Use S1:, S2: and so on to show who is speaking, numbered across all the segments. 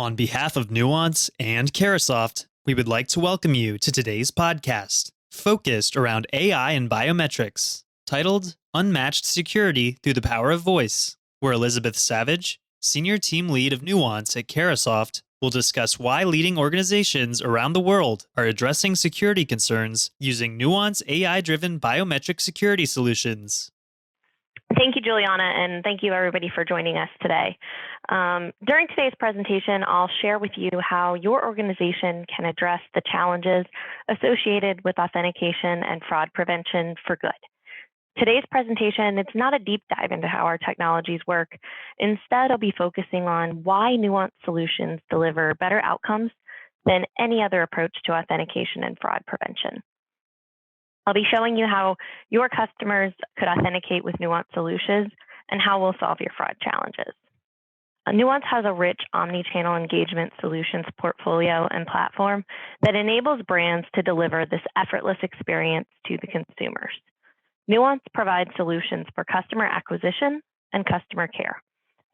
S1: On behalf of Nuance and Carahsoft, we would like to welcome you to today's podcast, focused around AI and biometrics, titled Unmatched Security Through the Power of Voice, where Elizabeth Savage, Senior Team Lead of Nuance at Carahsoft, will discuss why leading organizations around the world are addressing security concerns using Nuance AI-driven biometric security solutions.
S2: Thank you, Juliana, and thank you everybody for joining us today. During today's presentation, I'll share with you how your organization can address the challenges associated with authentication and fraud prevention for good. Today's presentation, it's not a deep dive into how our technologies work. Instead, I'll be focusing on why Nuance solutions deliver better outcomes than any other approach to authentication and fraud prevention. I'll be showing you how your customers could authenticate with Nuance solutions and how we'll solve your fraud challenges. Nuance has a rich omni-channel engagement solutions portfolio and platform that enables brands to deliver this effortless experience to the consumers. Nuance provides solutions for customer acquisition and customer care,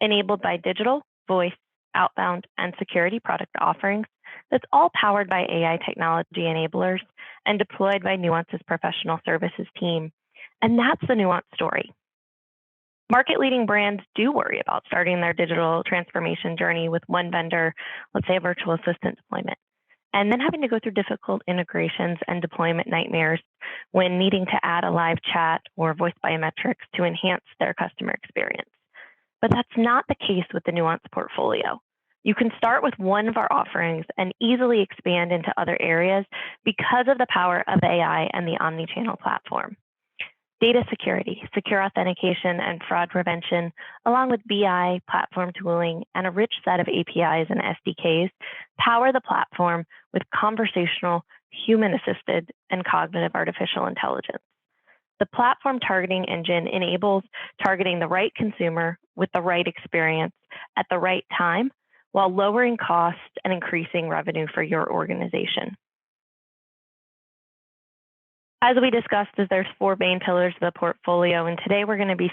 S2: enabled by digital, voice, outbound, and security product offerings that's all powered by AI technology enablers and deployed by Nuance's professional services team. And that's the Nuance story. Market-leading brands do worry about starting their digital transformation journey with one vendor, let's say a virtual assistant deployment, and then having to go through difficult integrations and deployment nightmares when needing to add a live chat or voice biometrics to enhance their customer experience. But that's not the case with the Nuance portfolio. You can start with one of our offerings and easily expand into other areas because of the power of AI and the omni-channel platform. Data security, secure authentication, and fraud prevention, along with BI, platform tooling, and a rich set of APIs and SDKs, power the platform with conversational, human-assisted, and cognitive artificial intelligence. The platform targeting engine enables targeting the right consumer with the right experience at the right time, while lowering costs and increasing revenue for your organization. As we discussed, there's four main pillars of the portfolio, and today we're going to be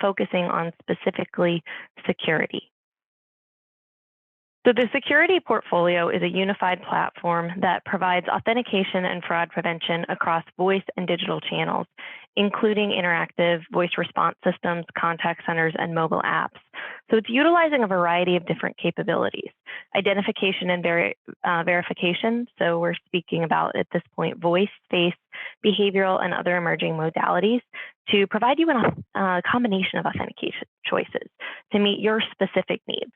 S2: focusing on specifically security. So the security portfolio is a unified platform that provides authentication and fraud prevention across voice and digital channels, including interactive voice response systems, contact centers, and mobile apps. So it's utilizing a variety of different capabilities, identification and verification. So we're speaking about, at this point, voice, face, behavioral, and other emerging modalities to provide you a combination of authentication choices to meet your specific needs.